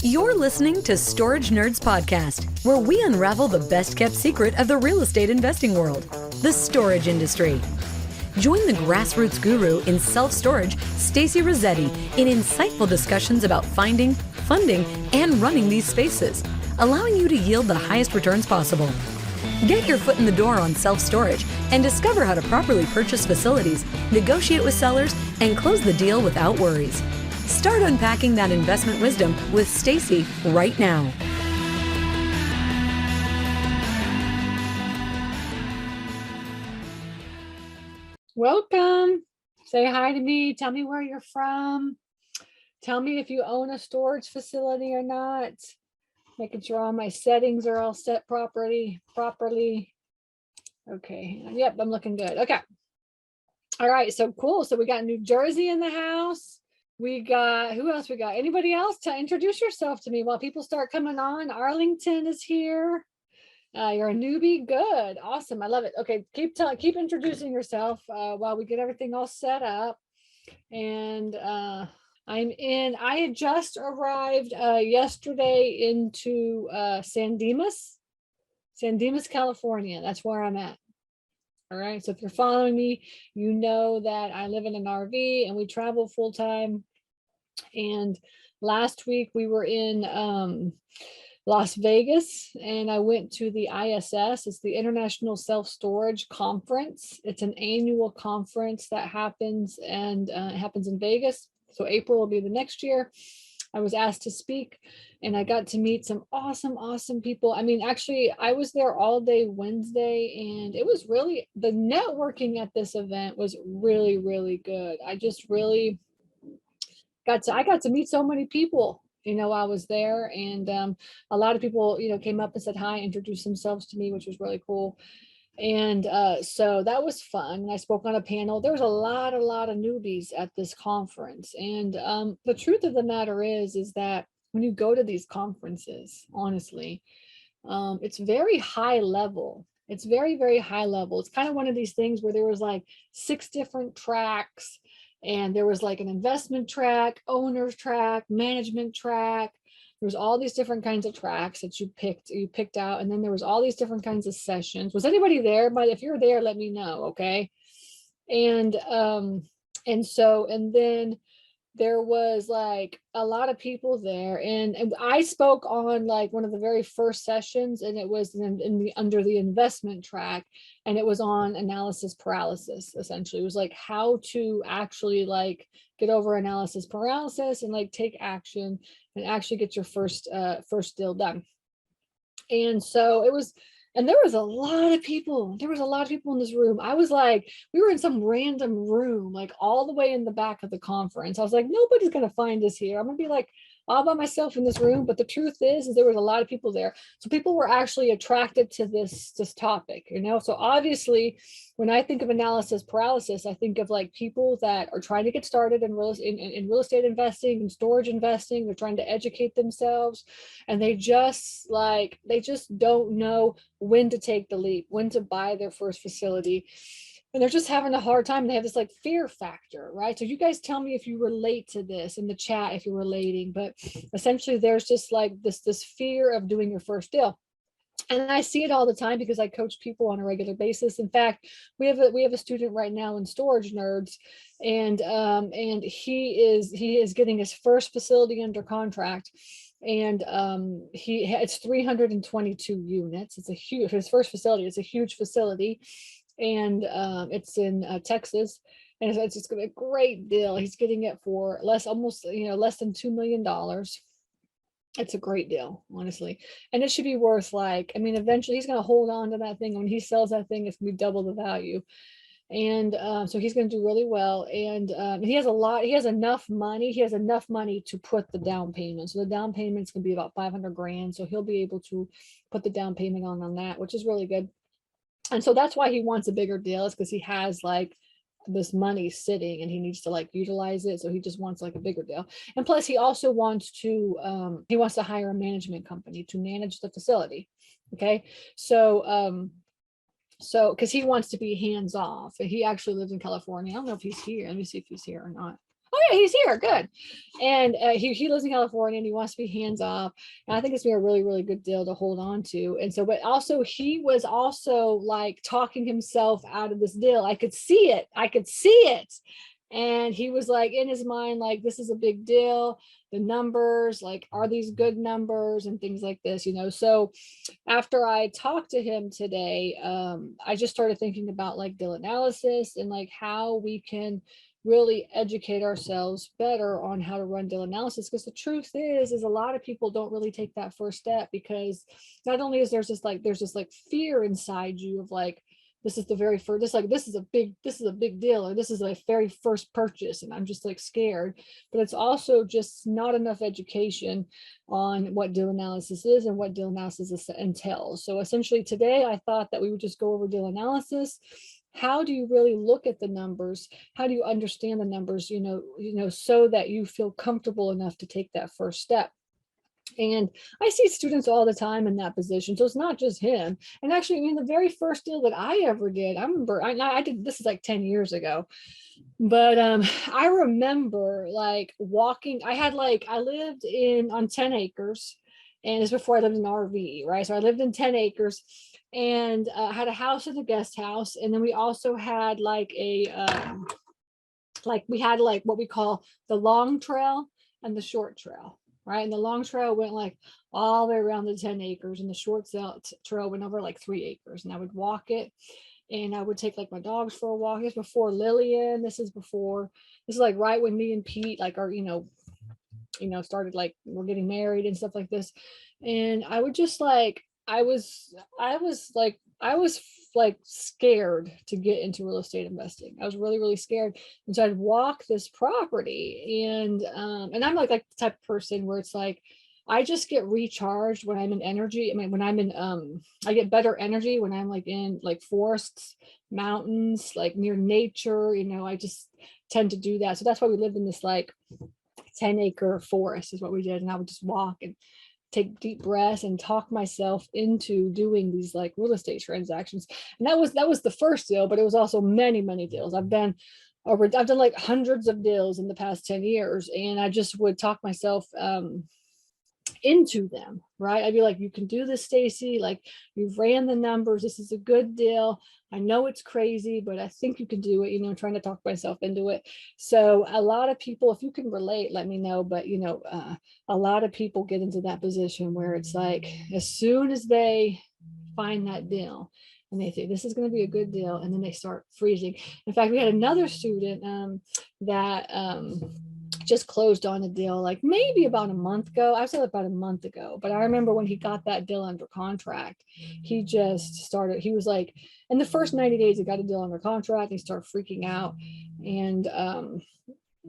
You're listening to Storage Nerds Podcast, where we unravel the best-kept secret of the real estate investing world, the storage industry. Join the grassroots guru in self-storage, Stacy Rossetti, in insightful discussions about finding, funding, and running these spaces, allowing you to yield the highest returns possible. Get your foot in the door on self-storage and discover how to properly purchase facilities, negotiate with sellers, and close the deal without worries. Start unpacking that investment wisdom with Stacy right now. Welcome. Say hi to me. Tell me where you're from. Tell me if you own a storage facility or not. Making sure all my settings are all set properly. Okay. Yep, I'm looking good. Okay. All right. So cool. So we got New Jersey in the house. We got, who else we got? Anybody else? To introduce yourself to me while people start coming on. Arlington is here. You're a newbie. Good. Awesome. I love it. Okay. Keep introducing yourself while we get everything all set up. And I had just arrived yesterday into San Dimas, California. That's where I'm at. All right. So if you're following me, you know that I live in an RV and we travel full time. And last week we were in Las Vegas, and I went to the ISS. It's the International Self-Storage Conference. It's an annual conference that happens, and it happens in Vegas. So April will be the next year. I was asked to speak, and I got to meet some awesome people. I mean, actually, I was there all day Wednesday, and it was really, the networking at this event was really, really good. I just really I got to meet so many people, while I was there. And a lot of people, came up and said hi, introduced themselves to me, which was really cool. And so that was fun. And I spoke on a panel. There was a lot of newbies at this conference. And the truth of the matter is that when you go to these conferences, honestly, it's very high level. It's very, very high level. It's kind of one of these things where there was like 6 different tracks, and there was like an investment track, owner's track, management track. There was all these different kinds of tracks that you picked out. And then there was all these different kinds of sessions. Was anybody there? But if you're there, let me know. Okay. And then there was like a lot of people there, and I spoke on like one of the very first sessions, and it was under the investment track, and it was on analysis paralysis. Essentially, it was like how to actually like get over analysis paralysis and like take action and actually get your first deal done. And so it was. And there was a lot of people. There was a lot of people in this room. I was like, we were in some random room, like all the way in the back of the conference. I was like, nobody's going to find us here. I'm going to be like all by myself in this room. But the truth is there was a lot of people there. So people were actually attracted to this topic, So obviously, when I think of analysis paralysis, I think of like people that are trying to get started in real estate investing and storage investing. They're trying to educate themselves, and they just don't know when to take the leap, when to buy their first facility. And they're just having a hard time. They have this like fear factor, right? So you guys tell me if you relate to this in the chat, if you're relating. But essentially there's just like this fear of doing your first deal. And I see it all the time because I coach people on a regular basis. In fact, we have a student right now in Storage Nerds, and he is getting his first facility under contract. And it's 322 units. It's his first facility. It's a huge facility, and it's in Texas, and it's just a great deal. He's getting it for less than $2 million. It's a great deal, honestly. And it should be worth eventually he's going to hold on to that thing. When he sells that thing, it's going to be double the value. And so he's going to do really well. And he has enough money to put the down payment. So the down payment's going to be about $500,000. So he'll be able to put the down payment on that, which is really good. And so that's why he wants a bigger deal, is because he has like this money sitting and he needs to like utilize it. So he just wants like a bigger deal. And plus he also wants to hire a management company to manage the facility. Okay. So because he wants to be hands off. He actually lives in California. I don't know if he's here. Let me see if he's here or not. Oh yeah, he's here. Good. And he lives in California and he wants to be hands off. And I think it's been a really, really good deal to hold on to. And so, but also he was also like talking himself out of this deal. I could see it. I could see it. And he was like in his mind, like, this is a big deal. The numbers, like, are these good numbers and things like this, you know? So after I talked to him today, I just started thinking about like deal analysis and like how we can really educate ourselves better on how to run deal analysis. Because the truth is a lot of people don't really take that first step, because not only is there's just like fear inside you of like, this is the very first, this is a big deal, or this is my very first purchase and I'm just like scared. But it's also just not enough education on what deal analysis is and what deal analysis entails. So essentially today I thought that we would just go over deal analysis. How do you really look at the numbers? How do you understand the numbers, so that you feel comfortable enough to take that first step? And I see students all the time in that position. So it's not just him. And actually, I mean, the very first deal that I ever did, I remember I did, this is like 10 years ago. But I remember like walking, I lived on 10 acres, and it's before I lived in an RV, right? So I lived in 10 acres and had a house and a guest house. And then we also had like we had like what we call the long trail and the short trail. Right. And the long trail went like all the way around the 10 acres, and the short trail went over like 3 acres. And I would walk it, and I would take like my dogs for a walk. This is before Lillian. This is like right when me and Pete like are, started like we're getting married and stuff like this. And I would just like, I was like scared to get into real estate investing. I was really, really scared. And so I'd walk this property, and I'm like the type of person where it's like, I just get recharged when I'm in energy. I mean, when I'm in, I get better energy when I'm like in like forests, mountains, like near nature, I just tend to do that. So that's why we lived in this like 10-acre forest is what we did. And I would just walk and take deep breaths and talk myself into doing these like real estate transactions. And that was the first deal, but it was also many, many deals. I've done like hundreds of deals in the past 10 years. And I just would talk myself into them, right? I'd be like, you can do this, Stacy. Like, you've ran the numbers. This is a good deal. I know it's crazy, but I think you can do it, trying to talk myself into it. So a lot of people, if you can relate, let me know. But, a lot of people get into that position where it's like, as soon as they find that deal and they think this is going to be a good deal, and then they start freezing. In fact, we had another student that just closed on a deal like maybe about a month ago. I would say about a month ago. But I remember when he got that deal under contract, he was like, in the first 90 days, he got a deal under contract. He started freaking out. And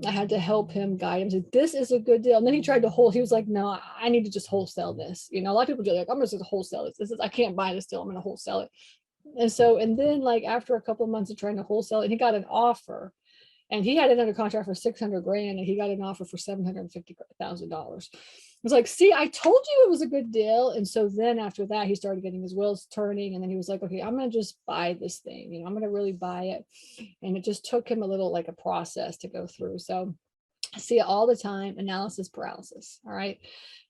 I had to help him, guide him. Say, this is a good deal. And then he tried to he was like, no, I need to just wholesale this. A lot of people do like, I'm just going to wholesale this. I can't buy this deal. I'm going to wholesale it. And then like after a couple of months of trying to wholesale it, he got an offer. And he had it under contract for $600,000, and he got an offer for $750,000. I was like, see, I told you it was a good deal. And so then after that, he started getting his wheels turning. And then he was like, okay, I'm going to just buy this thing. I'm going to really buy it. And it just took him a little like a process to go through. So I see it all the time, analysis paralysis. All right.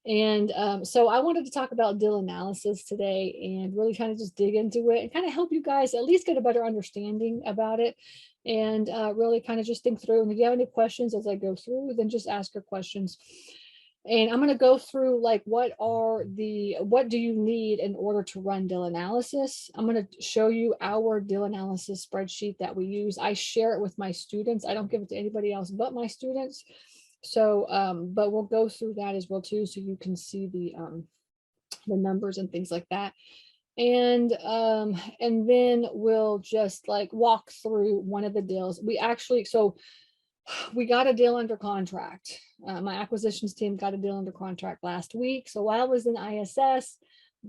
And so I wanted to talk about deal analysis today and really kind of just dig into it and kind of help you guys at least get a better understanding about it, and really kind of just think through. And if you have any questions as I go through, then just ask your questions. And I'm going to go through like, what do you need in order to run deal analysis? I'm going to show you our deal analysis spreadsheet that we use. I share it with my students. I don't give it to anybody else but my students. So, but we'll go through that as well too, so you can see the numbers and things like that. And then we'll just like walk through one of the deals. We got a deal under contract. My acquisitions team got a deal under contract last week. So while I was in ISS,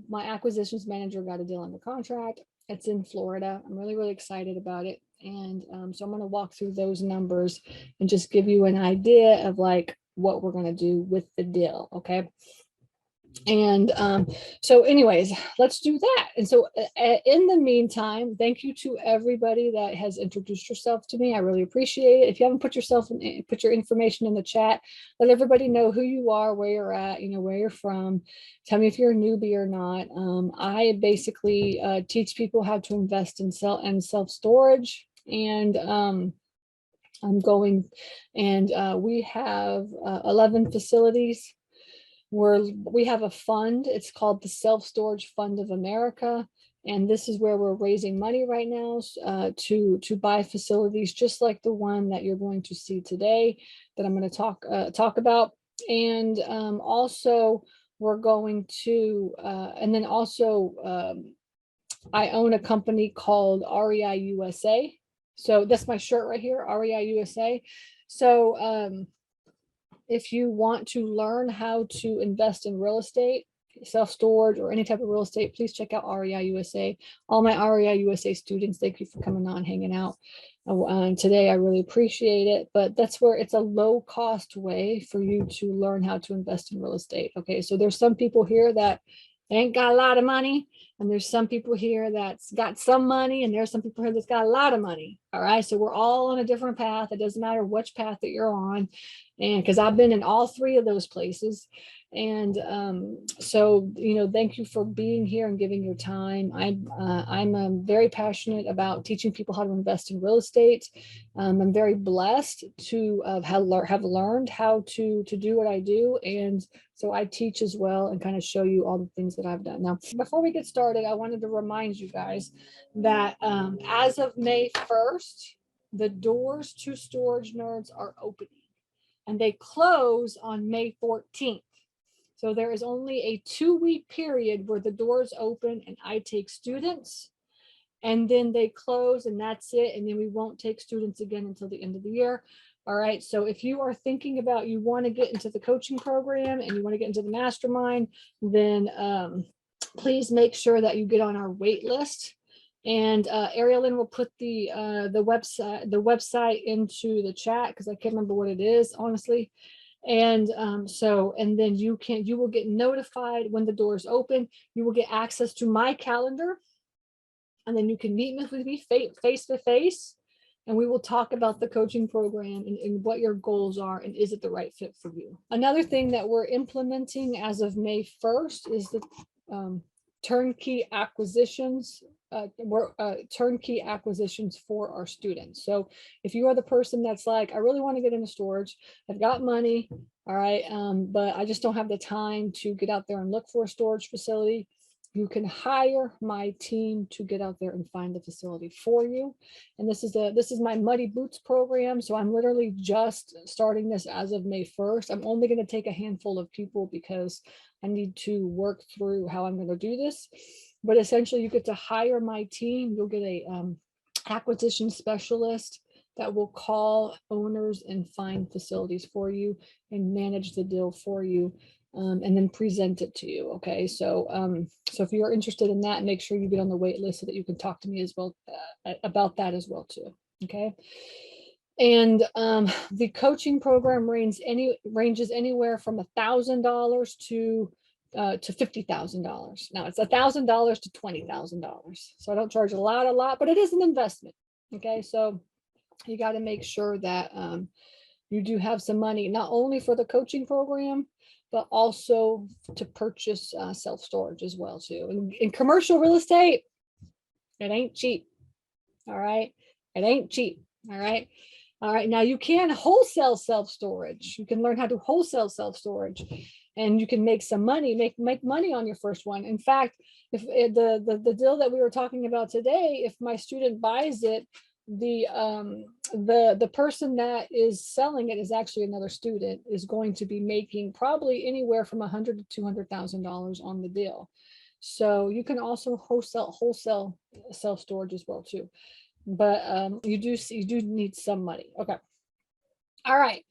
my acquisitions manager got a deal under contract. It's in Florida. I'm really, really excited about it. And so I'm going to walk through those numbers and just give you an idea of like what we're going to do with the deal. Okay. And so anyways, let's do that. And so in the meantime, thank you to everybody that has introduced yourself to me. I really appreciate it. If you haven't put your information in the chat, let everybody know who you are, where you're at, where you're from. Tell me if you're a newbie or not. I basically teach people how to invest in self-storage. And I'm going, and we have 11 facilities. We have a fund. It's called the Self-Storage Fund of America. And this is where we're raising money right now to buy facilities just like the one that you're going to see today that I'm going to talk about. And also we're going to, and then also I own a company called REI USA. So that's my shirt right here, REI USA. So if you want to learn how to invest in real estate, self-storage, or any type of real estate, please check out REI USA. All my REI USA students, thank you for coming on, hanging out today. I really appreciate it. But that's where it's a low cost way for you to learn how to invest in real estate. Okay, so there's some people here that ain't got a lot of money, and there's some people here that's got some money, and there's some people here that's got a lot of money. All right, so we're all on a different path. It doesn't matter which path that you're on, and because I've been in all three of those places. And so thank you for being here and giving your time. I'm very passionate about teaching people how to invest in real estate. I'm very blessed to have learned how to do what I do, and so I teach as well and kind of show you all the things that I've done. Now, before we get started, I wanted to remind you guys that as of May 1st, the doors to Storage Nerds are opening, and they close on May 14th. So there is only a 2-week period where the doors open and I take students, and then they close, and that's it. And then we won't take students again until the end of the year. All right. So if you are thinking about, you want to get into the coaching program and you want to get into the mastermind, then please make sure that you get on our wait list. And Ariel will put the website into the chat, because I can't remember what it is, honestly. And and then you will get notified when the doors open. You will get access to my calendar, and then you can meet with me face to face, and we will talk about the coaching program and what your goals are, and is it the right fit for you. Another thing that we're implementing as of May 1st is the turnkey acquisitions. Turnkey acquisitions for our students. So if you are the person that's like, I really want to get into storage, I've got money, all right, but I just don't have the time to get out there and look for a storage facility, you can hire my team to get out there and find the facility for you. And this is my Muddy Boots program. So I'm literally just starting this as of May 1st. I'm only going to take a handful of people because I need to work through how I'm going to do this. But essentially, you get to hire my team. You'll get a acquisition specialist that will call owners and find facilities for you and manage the deal for you. And then present it to you. Okay, so so if you're interested in that, make sure you get on the wait list so that you can talk to me as well about that as well too. Okay, and the coaching program ranges anywhere from $1,000 to $50,000. Now it's $1,000 to $20,000. So I don't charge a lot, but it is an investment. Okay, so you got to make sure that you do have some money, not only for the coaching program, but also to purchase self-storage as well too. In commercial real estate, it ain't cheap. All right, it ain't cheap. All right. All right. Now you can wholesale self-storage. You can learn how to wholesale self-storage, and you can make some money, make money on your first one. In fact, if the deal that we were talking about today, if my student buys it, the person that is selling it is actually another student, is going to be making probably anywhere from $100,000 to $200,000 on the deal. So you can also wholesale self-storage as well too, but you do need some money. Okay, all right.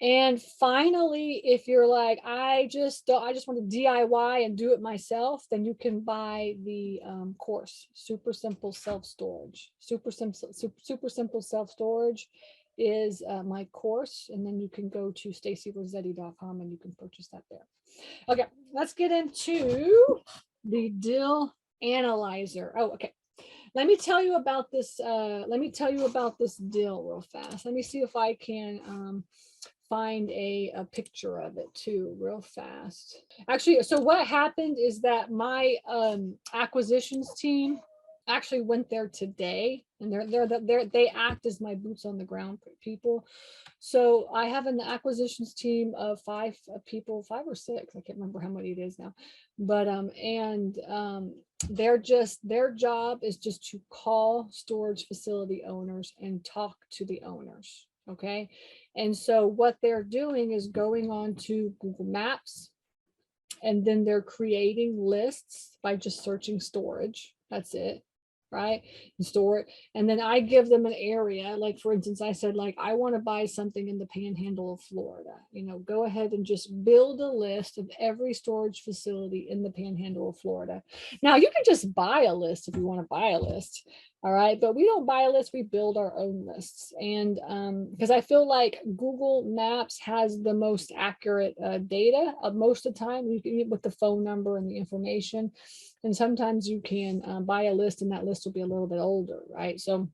And finally, if you're like, I just want to DIY and do it myself, then you can buy the course, Super Simple Self-Storage. Super Simple Self-Storage is my course, and then you can go to stacyrossetti.com and you can purchase that there. Okay, let's get into the dill analyzer. Oh, okay. Let me tell you about this. Let me tell you about this dill real fast. Let me see if I can find a picture of it too real fast. Actually, so what happened is that my acquisitions team actually went there today, and they act as my boots on the ground people. So I have an acquisitions team of 5 people, 5 or 6, I can't remember how many it is now, but their job is just to call storage facility owners and talk to the owners. Okay, and so what they're doing is going on to Google Maps, and then they're creating lists by just searching storage. That's it, right? And store it. And then I give them an area. Like, for instance, I said, like, I want to buy something in the panhandle of Florida. Go ahead and just build a list of every storage facility in the panhandle of Florida. Now, you can just buy a list if you want to buy a list. All right, but we don't buy a list, we build our own lists. And because I feel like Google Maps has the most accurate data most of the time. You can, with the phone number and the information, and sometimes you can buy a list and that list will be a little bit older, right? So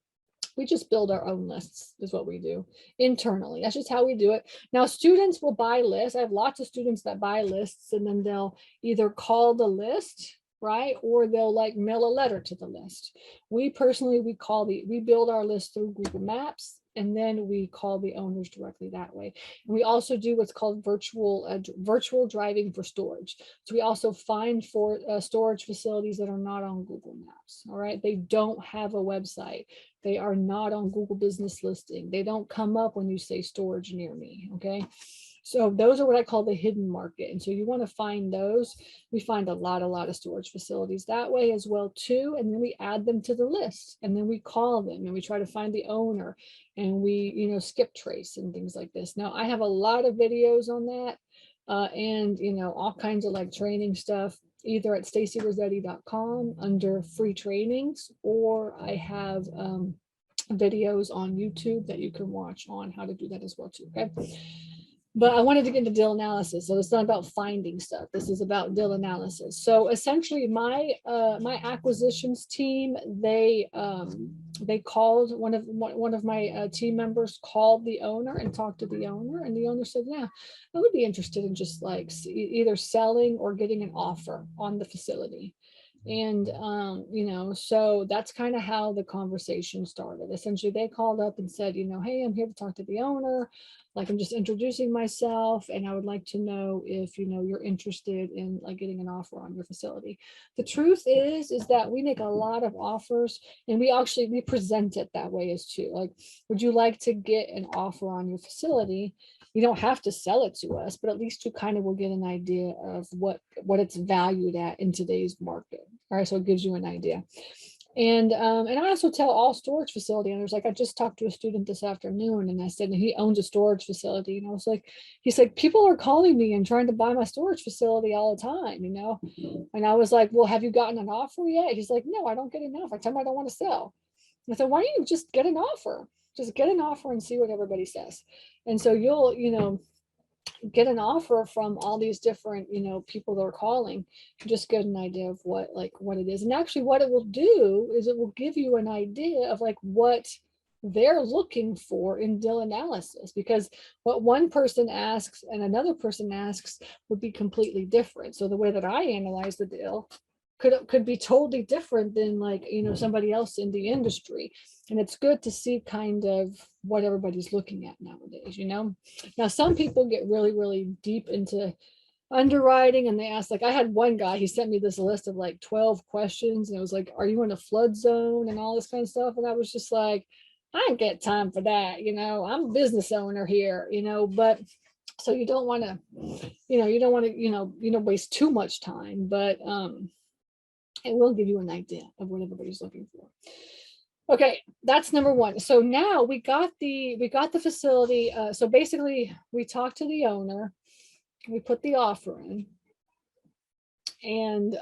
we just build our own lists is what we do internally. That's just how we do it. Now, students will buy lists. I have lots of students that buy lists, and then they'll either call the list, right? Or they'll like mail a letter to the list. We personally, we build our list through Google Maps, and then we call the owners directly that way. And we also do what's called virtual driving for storage. So we also find for storage facilities that are not on Google Maps. All right, they don't have a website. They are not on Google Business Listing. They don't come up when you say storage near me. Okay. So those are what I call the hidden market. And so you want to find those. We find a lot of storage facilities that way as well too. And then we add them to the list, and then we call them and we try to find the owner, and we, skip trace and things like this. Now I have a lot of videos on that and, all kinds of like training stuff, either at stacyrossetti.com under free trainings, or I have videos on YouTube that you can watch on how to do that as well too. Okay. But I wanted to get into dill analysis. So it's not about finding stuff. This is about dill analysis. So essentially my acquisitions team, they called one of my team members called the owner and talked to the owner, and the owner said, yeah, I would be interested in just like either selling or getting an offer on the facility. And so that's kind of how the conversation started. Essentially, they called up and said, hey, I'm here to talk to the owner. Like, I'm just introducing myself, and I would like to know if you're interested in like getting an offer on your facility. The truth is that we make a lot of offers, and we present it that way as too. Like, would you like to get an offer on your facility? You don't have to sell it to us, but at least you kind of will get an idea of what it's valued at in today's market. All right, so it gives you an idea. And I also tell all storage facility owners, like I just talked to a student this afternoon, and I said he owns a storage facility, and I was like, he's like, people are calling me and trying to buy my storage facility all the time, and I was like, well, have you gotten an offer yet? He's like, no, I don't get an offer. I tell him I don't want to sell. I said, why don't you just get an offer? Just get an offer and see what everybody says. And so you'll, get an offer from all these different, people that are calling, just get an idea of what it is. And actually what it will do is it will give you an idea of like what they're looking for in dill analysis, because what one person asks and another person asks would be completely different. So the way that I analyze the dill could be totally different than like somebody else in the industry. And it's good to see kind of what everybody's looking at nowadays. Now some people get really deep into underwriting, and they ask, like I had one guy, he sent me this list of like 12 questions, and it was like, are you in a flood zone and all this kind of stuff, and I was just like, I ain't got time for that. I'm a business owner here, but so you don't want to waste too much time, but it will give you an idea of what everybody's looking for. Okay, that's number one. So now we got the facility. So basically, we talked to the owner, we put the offer in, and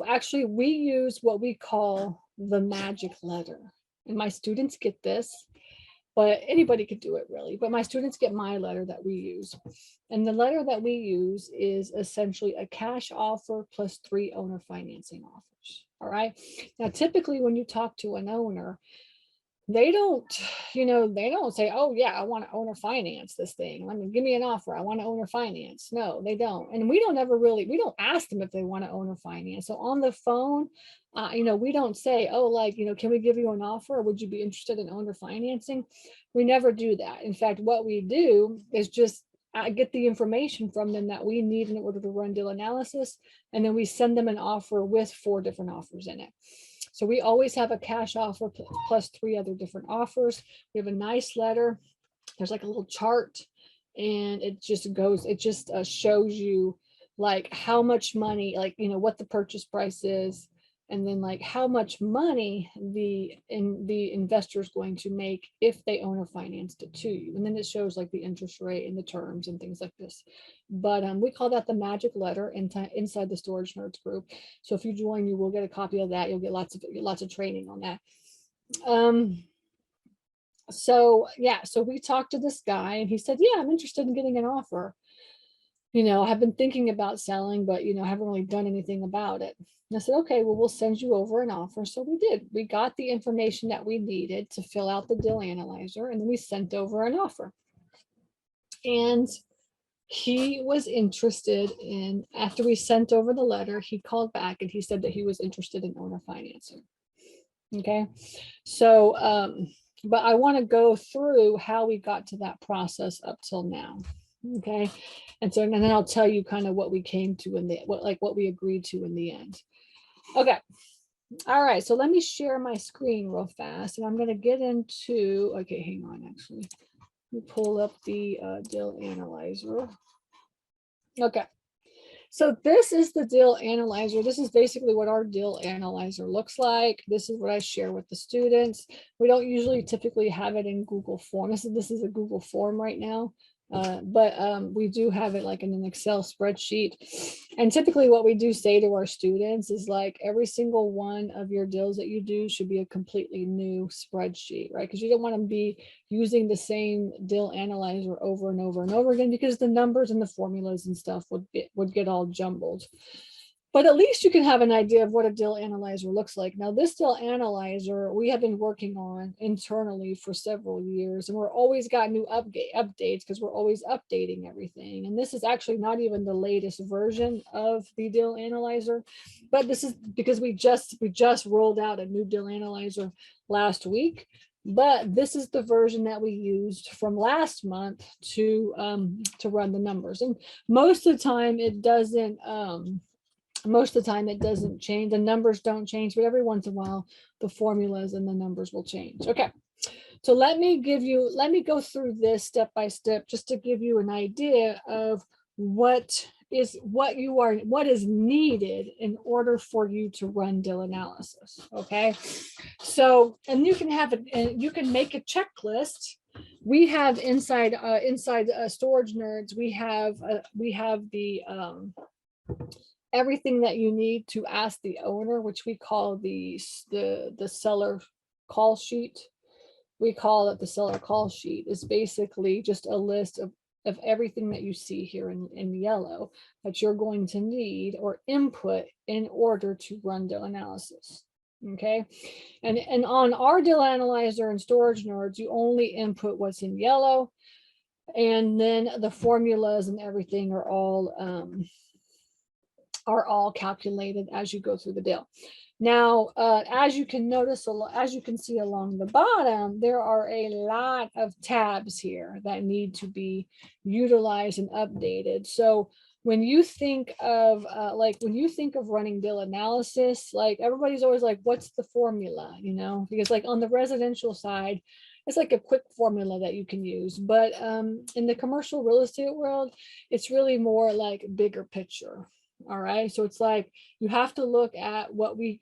actually we use what we call the magic letter. And my students get this. but anybody could do it really. But my students get my letter that we use. And the letter that we use is essentially a cash offer plus 3 owner financing offers. All right. Now, typically when you talk to an owner, they don't, they don't say, oh yeah, I want to owner finance this thing. Give me an offer. I want to owner finance. No, they don't. And we don't ask them if they want to owner finance. So on the phone, we don't say, oh, like, can we give you an offer? Or would you be interested in owner financing? We never do that. In fact, what we do is just get the information from them that we need in order to run deal analysis. And then we send them an offer with 4 different offers in it. So we always have a cash offer plus 3 other different offers. We have a nice letter. There's like a little chart, and it just shows you like how much money, like, what the purchase price is, and then like how much money the investor is going to make if they owner financed it to you. And then it shows like the interest rate and the terms and things like this. But we call that the magic letter inside the Storage Nerds group. So if you join, you will get a copy of that. You'll get lots of training on that. So we talked to this guy, and he said, yeah, I'm interested in getting an offer. I've been thinking about selling, but I haven't really done anything about it. And I said, okay, well, we'll send you over an offer. So we did. We got the information that we needed to fill out the deal analyzer, and then we sent over an offer. And he was interested in, after we sent over the letter, he called back and he said that he was interested in owner financing. Okay. So, but I want to go through how we got to that process up till now. Okay. And then I'll tell you kind of what we came to what we agreed to in the end. Okay. All right. So let me share my screen real fast, and I'm going to get into, okay, hang on, actually. Let me pull up the deal analyzer. Okay. So this is the deal analyzer. This is basically what our deal analyzer looks like. This is what I share with the students. We don't usually typically have it in Google form. This is a Google form right now. But we do have it like in an Excel spreadsheet. And typically what we do say to our students is like every single one of your deals that you do should be a completely new spreadsheet, right? Because you don't want to be using the same deal analyzer over and over and over again, because the numbers and the formulas and stuff would get all jumbled. But at least you can have an idea of what a deal analyzer looks like. Now, this deal analyzer we have been working on internally for several years, and we're always got new updates because we're always updating everything. And this is actually not even the latest version of the deal analyzer, but this is because we just rolled out a new deal analyzer last week. But this is the version that we used from last month to run the numbers. And most of the time it doesn't. Most of the time it doesn't change. The numbers don't change, but every once in a while the formulas and the numbers will change. Okay. So let me go through this step by step, just to give you an idea of what is needed in order for you to run deal analysis. Okay. So, and you can have it, and you can make a checklist. We have inside Storage Nerds, we have the everything that you need to ask the owner, which we call the seller call sheet. We call it the seller call sheet. Is basically just a list of everything that you see here in yellow that you're going to need or input in order to run deal analysis. Okay. And on our deal analyzer and Storage Nerds, you only input what's in yellow, and then the formulas and everything are all calculated as you go through the deal. Now, as you can notice, as you can see along the bottom, there are a lot of tabs here that need to be utilized and updated. So when you think of running deal analysis, like everybody's always like, what's the formula? Because like on the residential side, it's like a quick formula that you can use. But in the commercial real estate world, it's really more like bigger picture. All right. So it's like you have to look at what we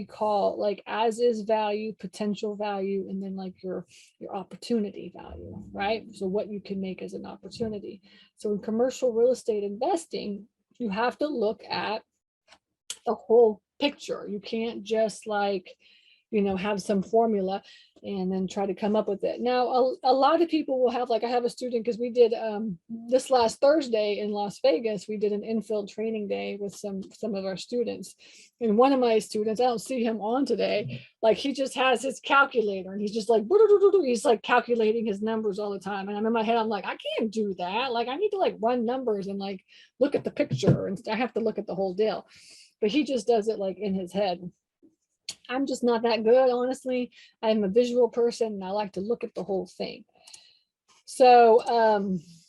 call like as is value, potential value, and then like your opportunity value, right? So what you can make as an opportunity. So in commercial real estate investing, you have to look at the whole picture. You can't just like, have some formula. and then try to come up with it. Now, a lot of people will have, like I have a student, because we did this last Thursday in Las Vegas, we did an infield training day with some of our students. And one of my students, I don't see him on today, like he just has his calculator and he's just like, he's like calculating his numbers all the time. And I'm in my head, I'm like, I can't do that. Like I need to like run numbers and like look at the picture, and I have to look at the whole deal. But he just does it like in his head. I'm just not that good, honestly. I'm a visual person and I like to look at the whole thing. So,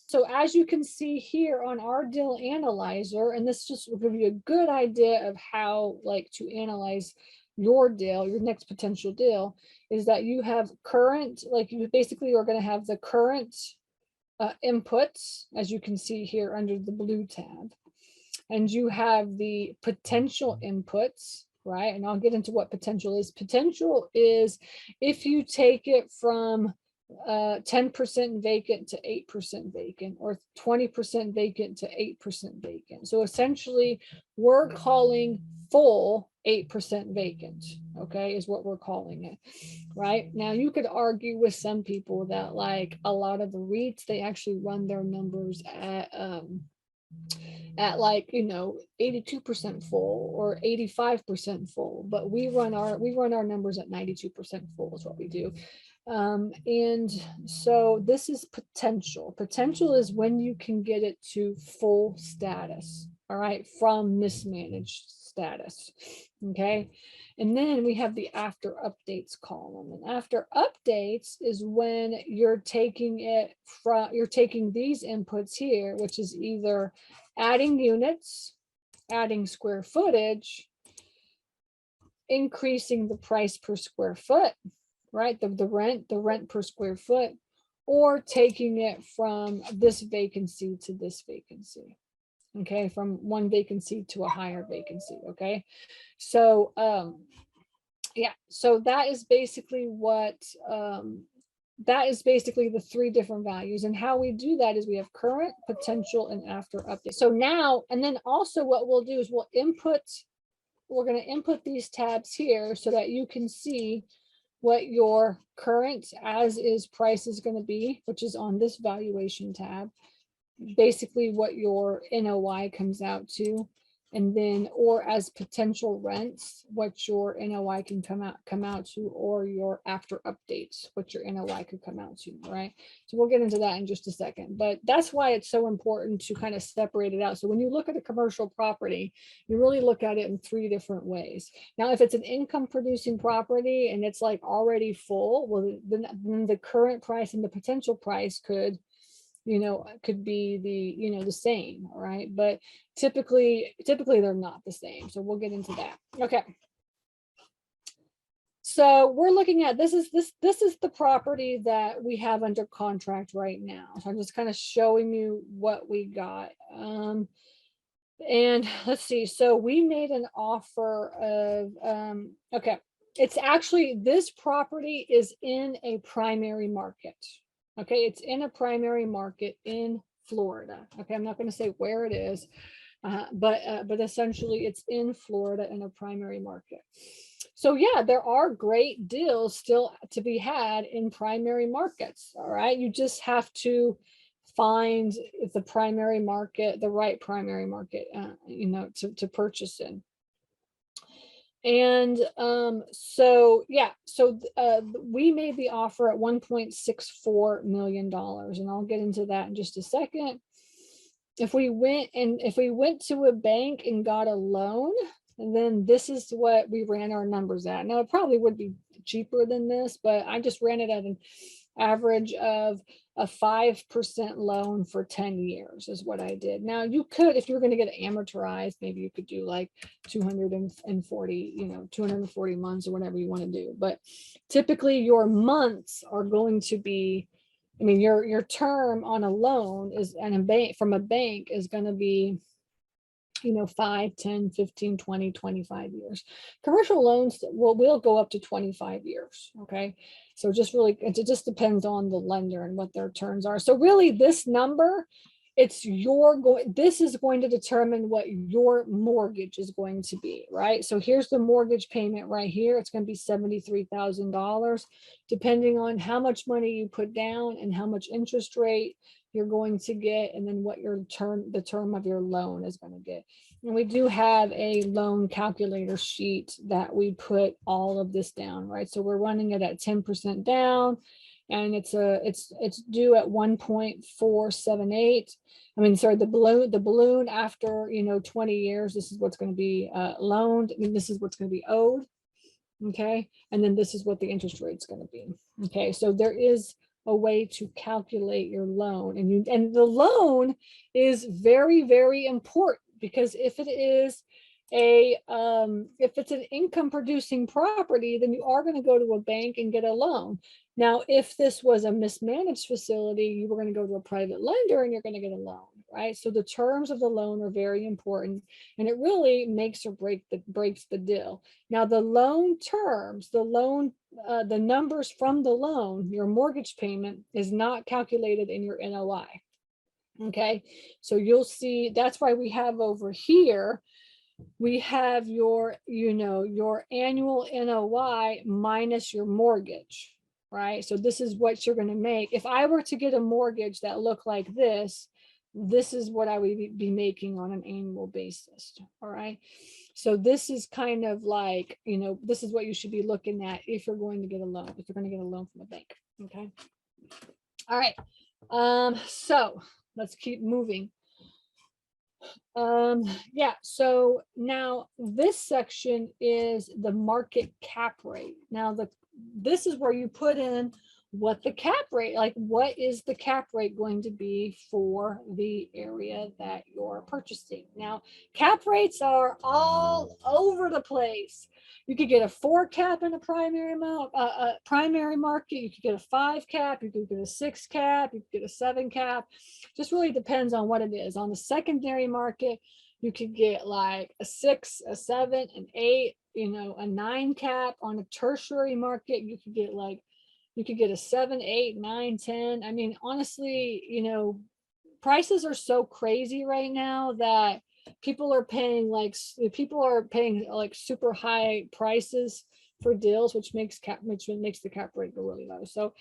so as you can see here on our deal analyzer, and this just will give you a good idea of how like to analyze your deal, your next potential deal, is that you have current, like you basically are going to have the current inputs, as you can see here under the blue tab, and you have the potential inputs, right? And I'll get into what potential is. Potential is if you take it from 10% vacant to 8% vacant, or 20% vacant to 8% vacant. So essentially we're calling full 8% vacant, okay, is what we're calling it, right? Now you could argue with some people that like a lot of the REITs, they actually run their numbers at like, you know, 82% full or 85% full, but we run our numbers at 92% full is what we do. And so this is potential. Potential is when you can get it to full status, all right, from mismanaged status, okay? And then we have the after updates column. And after updates is when you're taking it from, you're taking these inputs here, which is either adding units, adding square footage, increasing the price per square foot, right? The rent per square foot, or taking it from this vacancy to this vacancy. Okay, from one vacancy to a higher vacancy. Okay, so yeah, so that is basically what that is basically the three different values. And how we do that is we have current, potential, and after update. So now, and then also what we'll do is we're going to input these tabs here so that you can see what your current as is price is going to be, which is on this valuation tab, basically what your NOI comes out to, and then, or as potential rents, what your NOI can come out to, or your after updates, what your NOI could come out to, right? So we'll get into that in just a second, but that's why it's so important to kind of separate it out. So when you look at a commercial property, you really look at it in three different ways. Now, if it's an income producing property and it's like already full, well, then the current price and the potential price could, you know, could be the, you know, the same, all right? But typically they're not the same. So we'll get into that. Okay. So we're looking at, this is the property that we have under contract right now. So I'm just kind of showing you what we got. And let's see. So we made an offer of, okay. It's actually, this property is in a primary market. Okay, it's in a primary market in Florida. Okay, I'm not going to say where it is, but essentially it's in Florida in a primary market. So yeah, there are great deals still to be had in primary markets. All right, you just have to find the primary market, the right primary market, you know, to purchase in. And so yeah, so we made the offer at $1.64 million, and I'll get into that in just a second. If we went to a bank and got a loan, and then this is what we ran our numbers at. Now it probably would be cheaper than this, but I just ran it at an average of a 5% loan for 10 years is what I did. Now you could, if you were going to get it amortized, maybe you could do like 240, you know, 240 months or whatever you want to do. But typically your months are going to be, I mean, your term on a loan is, and a bank, from a bank, is going to be, you know, 5, 10, 15, 20, 25 years. Commercial loans will go up to 25 years. Okay. So just really, it just depends on the lender and what their terms are. So really this number it's your going, this is going to determine what your mortgage is going to be, right? So here's the mortgage payment right here. It's going to be $73,000, depending on how much money you put down and how much interest rate you're going to get, and then what your term, the term of your loan is going to get. And we do have a loan calculator sheet that we put all of this down, right? So we're running it at 10% down, and it's due at 1.478. I mean, sorry, the balloon after, 20 years, this is what's going to be loaned. I mean, this is what's going to be owed. Okay. And then this is what the interest rate's going to be. Okay. So there is a way to calculate your loan, and the loan is very, very important, because if it is if it's an income producing property, then you are going to go to a bank and get a loan. Now, if this was a mismanaged facility, you were going to go to a private lender and you're going to get a loan, right? So the terms of the loan are very important, and it really makes or breaks the deal. Now, the loan terms, the numbers from the loan, your mortgage payment, is not calculated in your NOI. Okay, so you'll see that's why we have over here, we have your, your annual NOI minus your mortgage, right? So this is what you're going to make. If I were to get a mortgage that looked like this is what I would be making on an annual basis. All right. So this is kind of like, this is what you should be looking at if you're going to get a loan, if you're going to get a loan from a bank. Okay. All right. So let's keep moving. Yeah, so now this section is the market cap rate. Now this is where you put in what the cap rate, like what is the cap rate going to be for the area that you're purchasing. Now, cap rates are all over the place. You could get a 4 cap in a primary market. You could get a 5 cap. You could get a 6 cap. You could get a 7 cap. Just really depends on what it is. On the secondary market, you could get like a 6, a 7, an 8, a 9 cap. On a tertiary market, you could get a 7, 8, 9, 10. I mean, honestly, prices are so crazy right now that people are paying like super high prices for deals, which makes the cap rate go really low. So,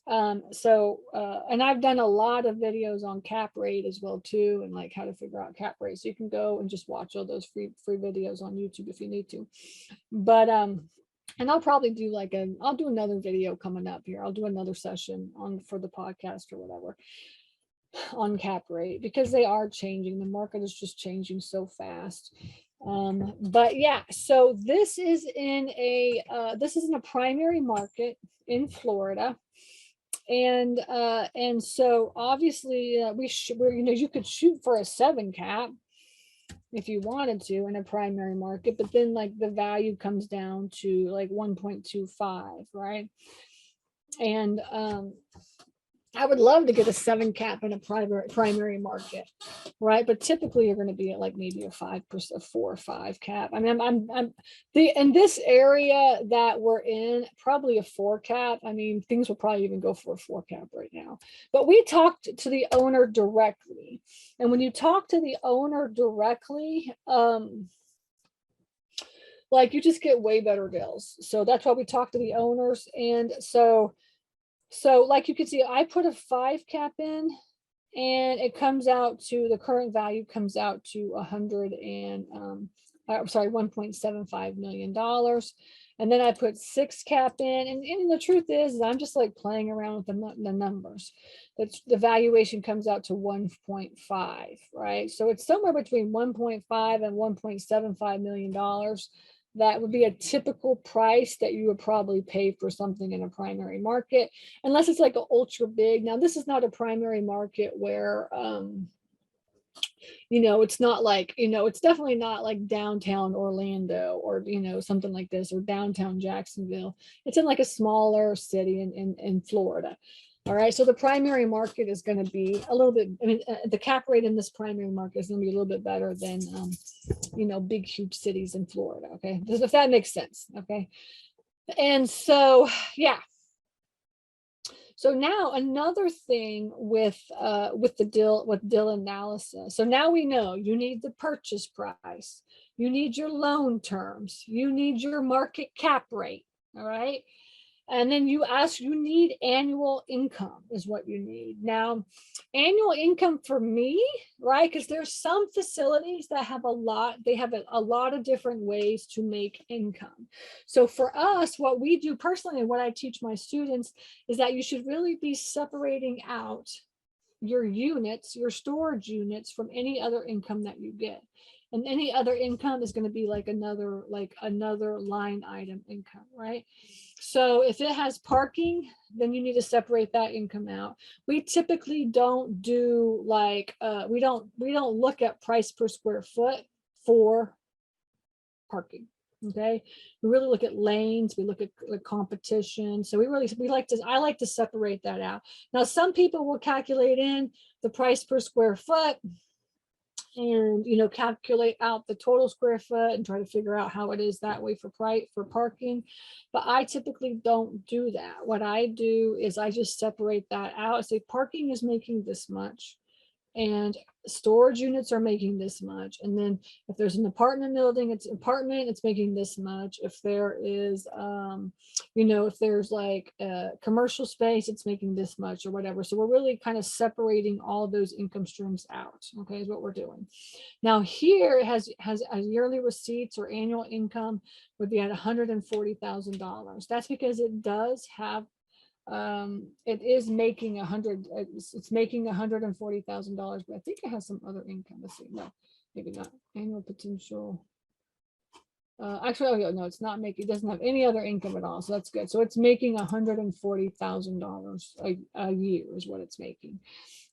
and I've done a lot of videos on cap rate as well too, and like how to figure out cap rate. So you can go and just watch all those free videos on YouTube if you need to. But and I'll probably do I'll do another video coming up here. I'll do another session for the podcast or whatever on cap rate, because they are changing. The market is just changing so fast. But yeah, so this is in a primary market in Florida. And so obviously you could shoot for a 7 cap if you wanted to in a primary market, but then like the value comes down to like 1.25, right? And I would love to get a 7 cap in a primary market, right? But typically you're going to be at like maybe a 5%, 4 or 5 cap. I mean, in this area that we're in, probably a 4 cap. I mean, things will probably even go for a 4 cap right now. But we talked to the owner directly, and when you talk to the owner directly, like you just get way better deals. So that's why we talk to the owners. And so like you can see, I put a 5 cap in, and it comes out to, the current value comes out to $1.75 million. And then I put 6 cap in, and the truth is I'm just like playing around with the numbers. That's the valuation comes out to 1.5, right? So it's somewhere between 1.5 and $1.75 million. That would be a typical price that you would probably pay for something in a primary market, unless it's like an ultra big. Now, this is not a primary market where, it's not like, it's definitely not like downtown Orlando or, something like this, or downtown Jacksonville. It's in like a smaller city in Florida. All right. So the primary market is going to be a little bit, the cap rate in this primary market is going to be a little bit better than, big, huge cities in Florida. Okay. If that makes sense. Okay. And so, yeah. So now another thing with the deal analysis. So now we know you need the purchase price, you need your loan terms, you need your market cap rate. All right. And then you need annual income is what you need. Now, annual income for me, right? Because there's some facilities that have they have a lot of different ways to make income. So for us, what we do personally and what I teach my students is that you should really be separating out your units, your storage units from any other income that you get. And any other income is going to be like another line item income, right? So if it has parking, then you need to separate that income out. We typically don't do we don't look at price per square foot for parking. Okay, we really look at lanes, we look at the competition. So I like to separate that out. Now, some people will calculate in the price per square foot and calculate out the total square foot and try to figure out how it is that way for parking. But I typically don't do that. What I do is I just separate that out. I say parking is making this much and storage units are making this much. And then if there's an apartment building, it's making this much. If there is, if there's like a commercial space, it's making this much or whatever. So we're really kind of separating all those income streams out. Okay, is what we're doing. Now here it has a yearly receipts or annual income would be at $140,000. That's because it does have it is making it's making $140,000, but I think it has some other income. Let's see. No, maybe not. Annual potential. Actually, oh, no, it's not making, it doesn't have any other income at all. So that's good. So it's making $140,000 a year is what it's making.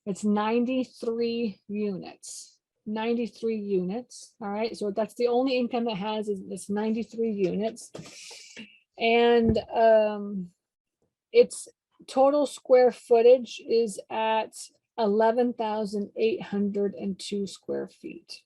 It's 93 units. 93 units. All right. So that's the only income it has is this 93 units. And its total square footage is at 11,802 square feet.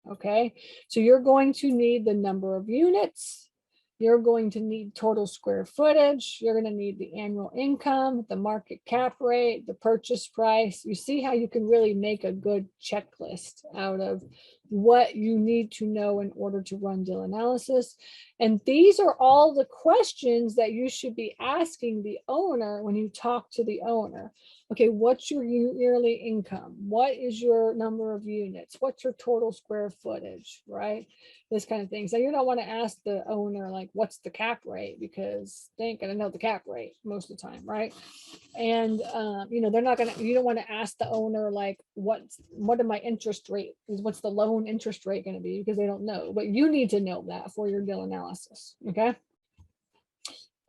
Okay, so you're going to need the number of units, you're going to need total square footage, you're going to need the annual income, the market cap rate, the purchase price. You see how you can really make a good checklist out of what you need to know in order to run deal analysis. And these are all the questions that you should be asking the owner when you talk to the owner. Okay, what's your yearly income? What is your number of units? What's your total square footage, right? This kind of thing. So you don't want to ask the owner, like, what's the cap rate? Because they ain't going to know the cap rate most of the time, right? And, they're not going to, you don't want to ask the owner, like, what are my interest rate? What's the loan interest rate going to be? Because they don't know, but you need to know that for your deal analysis, okay?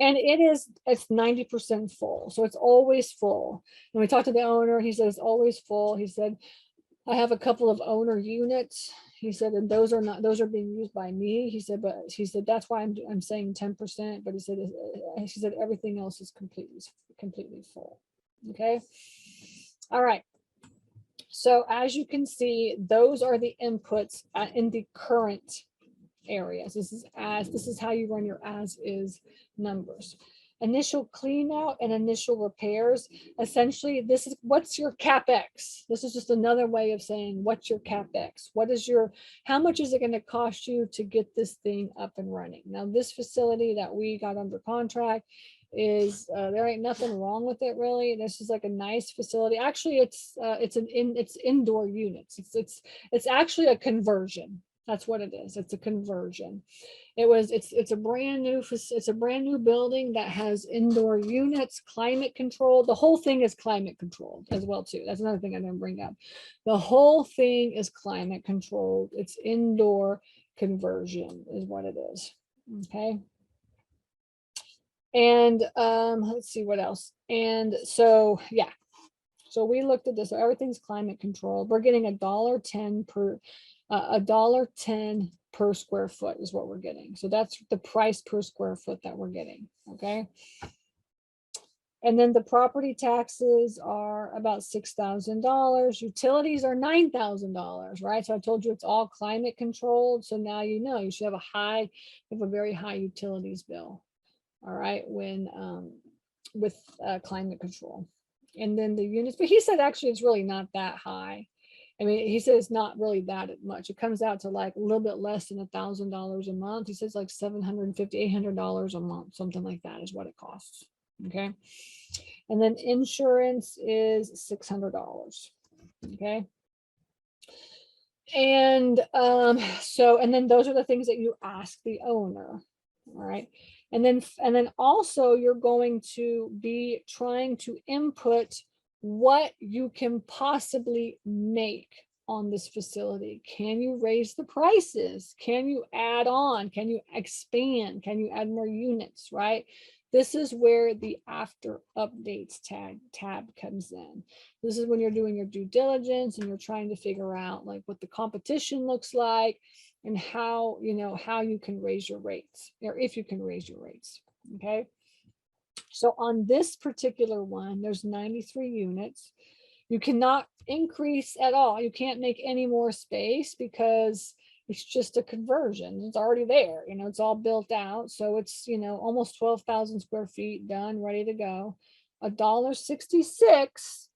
And it's 90% full. So it's always full. When we talked to the owner, he says always full. He said, I have a couple of owner units. He said, and those are being used by me. He said, that's why I'm saying 10%. But he said everything else is completely full. Okay. All right. So as you can see, those are the inputs in the current areas. This is how you run your as is numbers. Initial clean out and initial repairs. Essentially, this is what's your capex. This is just another way of saying what's your capex. How much is it going to cost you to get this thing up and running? Now, this facility that we got under contract is there ain't nothing wrong with it really. This is like a nice facility. Actually, it's indoor units. It's actually a conversion. That's what it is. It's a conversion. It's a brand new building that has indoor units, climate controlled. The whole thing is climate controlled as well too. That's another thing I didn't bring up. The whole thing is climate controlled. It's indoor conversion is what it is. Okay. And let's see what else. And so yeah. So we looked at this. So everything's climate controlled. We're getting $1.10 per square foot is what we're getting. So that's the price per square foot that we're getting. Okay. And then the property taxes are about $6,000. Utilities are $9,000, right? So I told you it's all climate controlled. So now you know you should have a very high utilities bill. All right, when climate control. And then the units, but he said actually it's really not that high. I mean, he says it's not really that much. It comes out to like a little bit less than $1,000 a month. He says like $750, $800 a month, something like that is what it costs. Okay. And then insurance is $600. Okay. And and then those are the things that you ask the owner. All right. And then also you're going to be trying to input what you can possibly make on this facility. Can you raise the prices? Can you add on? Can you expand? Can you add more units, right? This is where the after updates tab comes in. This is when you're doing your due diligence and you're trying to figure out like what the competition looks like and how, how you can raise your rates, or if you can raise your rates. Okay. So on this particular one, there's 93 units. You cannot increase at all. You can't make any more space because it's just a conversion. It's already there. It's all built out. So it's, almost 12,000 square feet done, ready to go. $1.66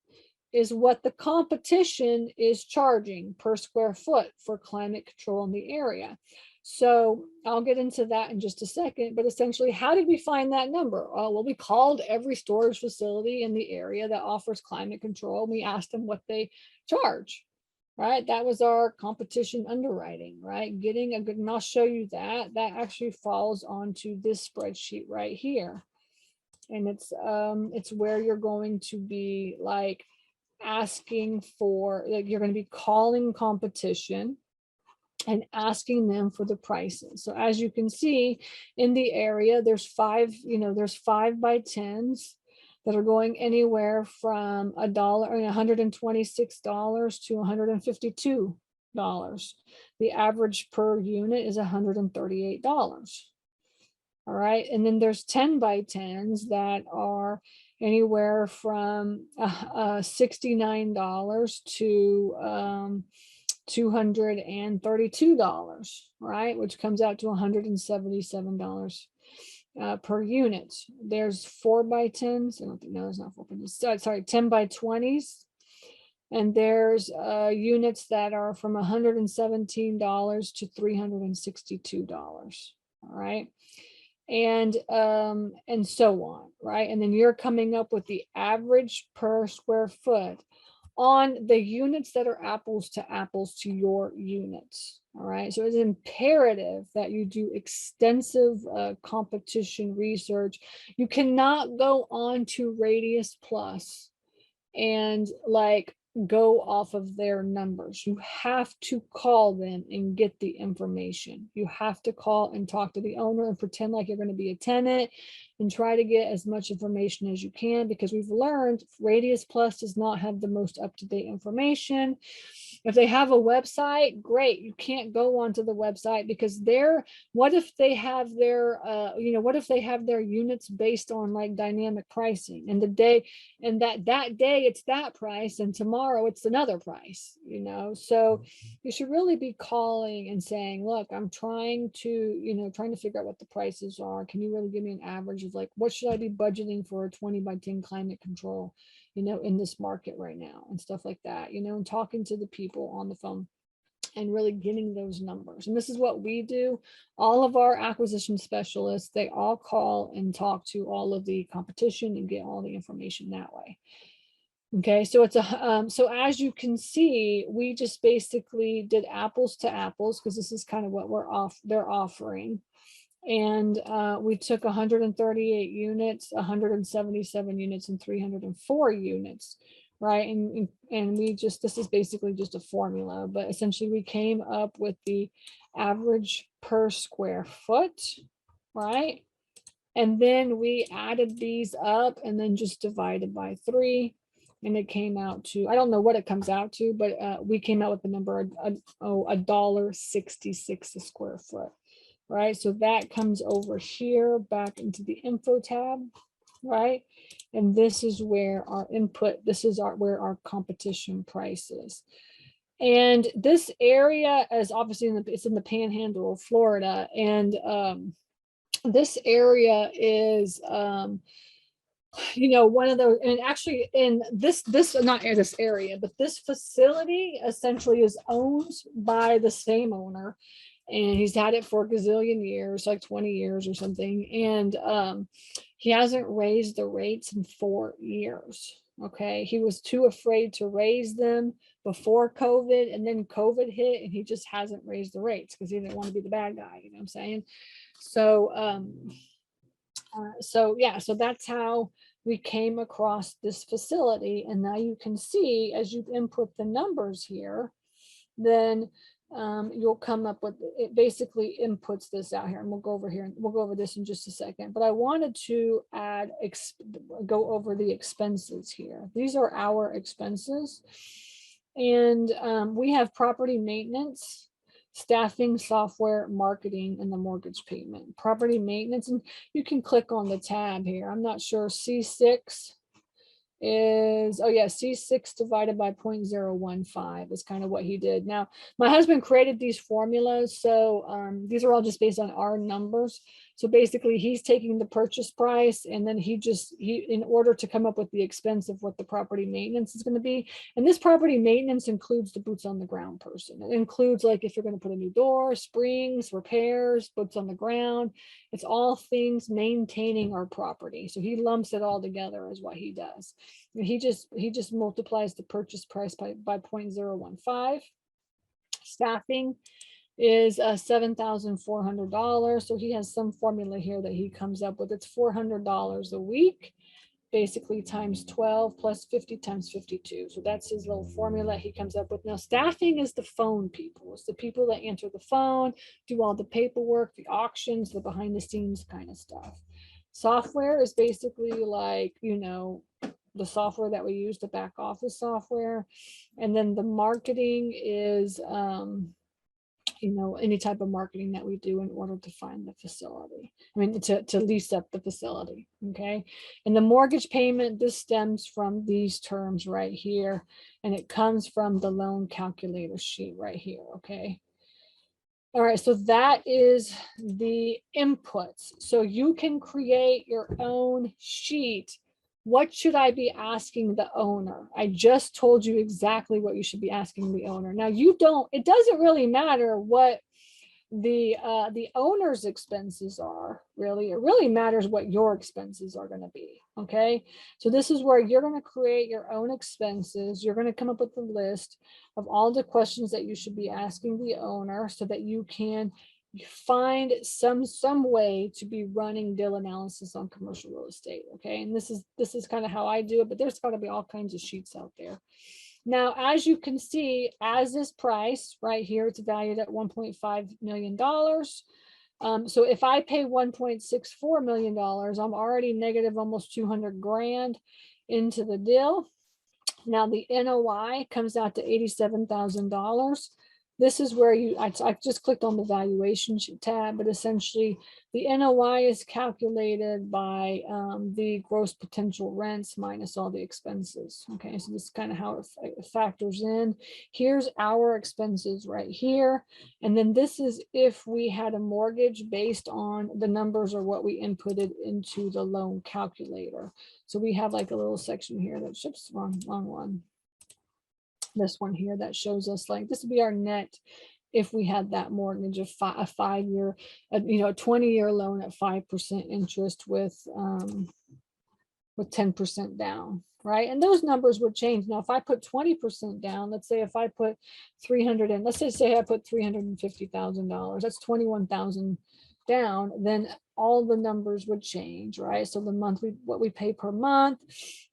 is what the competition is charging per square foot for climate control in the area. So I'll get into that in just a second, but essentially, how did we find that number? Well, we called every storage facility in the area that offers climate control. We asked them what they charge, right? That was our competition underwriting, right? Getting a good, and I'll show you that. That actually falls onto this spreadsheet right here. And it's where you're going to be like asking for, like you're going to be calling competition and asking them for the prices. So as you can see in the area, there's 5 by 10s that are going anywhere from $126 to $152. The average per unit is $138. All right. And then there's 10 by 10s that are anywhere from $69 to $232, right? Which comes out to $177 per unit. There's 4 by 10s. I don't think, no, there's not 4 by 10s. Sorry, 10 by 20s. And there's units that are from $117 to $362. All right. And so on, right? And then you're coming up with the average per square foot on the units that are apples to your units. All right. So it's imperative that you do extensive competition research. You cannot go on to Radius Plus and like go off of their numbers. You have to call them and get the information. You have to call and talk to the owner and pretend like you're going to be a tenant and try to get as much information as you can, because we've learned Radius Plus does not have the most up-to-date information. If they have a website, great. You can't go onto the website because what if they have their units based on like dynamic pricing, and that day it's that price and tomorrow it's another price, so you should really be calling and saying, look, I'm trying to figure out what the prices are. Can you really give me an average of like, what should I be budgeting for a 20 by 10 climate control, in this market right now, and stuff like that, and talking to the people on the phone and really getting those numbers. And this is what we do. All of our acquisition specialists, they all call and talk to all of the competition and get all the information that way. Okay, so it's so as you can see, we just basically did apples to apples because this is kind of what they're offering. And we took 138 units, 177 units, and 304 units, right? And this is basically just a formula, but essentially we came up with the average per square foot, right? And then we added these up and then just divided by 3. And it came out to, I don't know what it comes out to, but we came out with the number $1.66 a square foot. Right, so that comes over here back into the info tab, right? And this is where our input, where our competition price is. And this area is obviously it's in the panhandle of Florida, and this area is one of those, and actually in this not in this area, but this facility essentially is owned by the same owner, and he's had it for a gazillion years, like 20 years or something. And he hasn't raised the rates in 4 years. Okay. He was too afraid to raise them before COVID, and then COVID hit, and he just hasn't raised the rates because he didn't want to be the bad guy. You know what I'm saying? So, so that's how we came across this facility. And now you can see, as you input the numbers here, then you'll come up with, it basically inputs this out here, and we'll go over here and we'll go over this in just a second. But I wanted to go over the expenses here. These are our expenses, and we have property maintenance, staffing, software, marketing, and the mortgage payment. Property maintenance, and you can click on the tab here. I'm not sure, C6 is, oh yeah, C6 divided by 0.015 is kind of what he did. Now, my husband created these formulas, so these are all just based on our numbers. So basically, he's taking the purchase price, and then he in order to come up with the expense of what the property maintenance is going to be. And this property maintenance includes the boots on the ground person. It includes, like, if you're going to put a new door, springs, repairs, boots on the ground. It's all things maintaining our property. So he lumps it all together is what he does. And he just multiplies the purchase price by 0.015. Staffing is $7,400. So he has some formula here that he comes up with. It's $400 a week, basically times 12 plus 50 times 52. So that's his little formula he comes up with. Now, staffing is the phone people. It's the people that answer the phone, do all the paperwork, the auctions, the behind the scenes kind of stuff. Software is basically like, the software that we use, the back office software. And then the marketing is, any type of marketing that we do in order to find the facility. I mean, to lease up the facility. Okay. And the mortgage payment, this stems from these terms right here. And it comes from the loan calculator sheet right here. Okay. All right, so that is the inputs. So you can create your own sheet. What should I be asking the owner? I just told you exactly what you should be asking the owner. Now, it doesn't really matter what the owner's expenses are, really. It really matters what your expenses are going to be. Okay, so this is where you're going to create your own expenses. You're going to come up with a list of all the questions that you should be asking the owner, so that you can find some way to be running deal analysis on commercial real estate. Okay, and this is kind of how I do it, but there's got to be all kinds of sheets out there. Now, as you can see, as this price right here, it's valued at $1.5 million. So if I pay $1.64 million, I'm already negative almost 200 grand into the deal. Now the NOI comes out to $87,000. This is where I just clicked on the valuation tab, but essentially the NOI is calculated by the gross potential rents minus all the expenses. Okay, so this is kind of how it factors in. Here's our expenses right here. And then this is if we had a mortgage based on the numbers or what we inputted into the loan calculator. So we have like a little section here that ships wrong one. This one here that shows us, like, this would be our net if we had that mortgage of a 5-year, a 20-year loan at 5% interest with 10% down, right? And those numbers would change. Now, if I put 20% down, let's say if I put let's say I put $350,000, that's 21,000 down, then all the numbers would change, right? So the monthly, what we pay per month,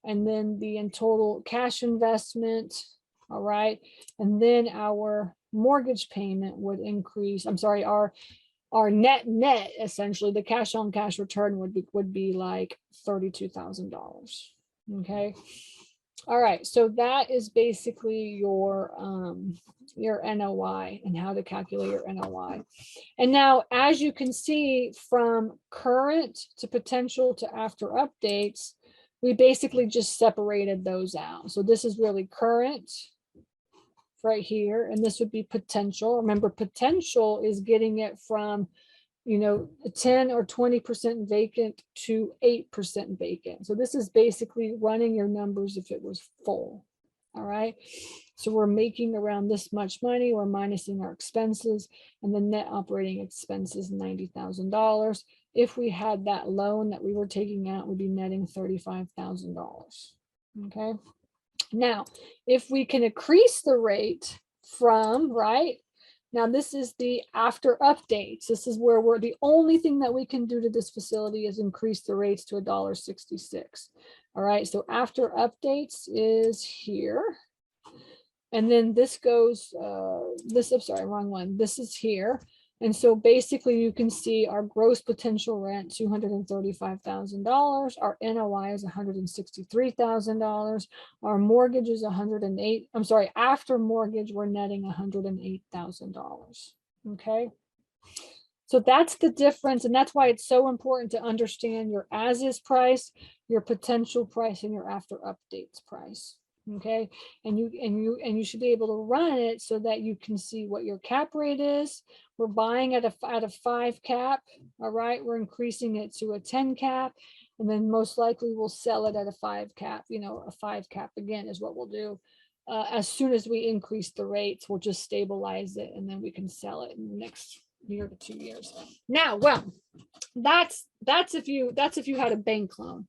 and then the in total cash investment. All right. And then our mortgage payment would increase. I'm sorry, our net essentially, the cash on cash return would be like $32,000. Okay. All right. So that is basically your NOI and how to calculate your NOI. And now, as you can see, from current to potential to after updates, we basically just separated those out. So this is really current right here, and this would be potential. Remember, potential is getting it from 10 or 20% vacant to 8% vacant. So this is basically running your numbers if it was full. All right. So we're making around this much money, we're minusing our expenses, and the net operating expenses $90,000. If we had that loan that we were taking out, we'd be netting $35,000. Okay. Now, if we can increase the rate from, right? Now, this is the after updates. This is where we're the only thing that we can do to this facility is increase the rates to $1.66. All right, so after updates is here. And then this goes, I'm sorry, wrong one. This is here. And so basically you can see our gross potential rent, $235,000. Our NOI is $163,000. Our mortgage is $108,000. I'm sorry, after mortgage, we're netting $108,000. Okay. So that's the difference. And that's why it's so important to understand your as-is price, your potential price, and your after updates price. Okay. And you should be able to run it so that you can see what your cap rate is. We're buying at a 5 cap. All right. We're increasing it to a 10 cap. And then most likely we'll sell it at a 5 cap. A 5 cap again is what we'll do. As soon as we increase the rates, we'll just stabilize it and then we can sell it in the next year to 2 years. Now, well, that's if you had a bank loan.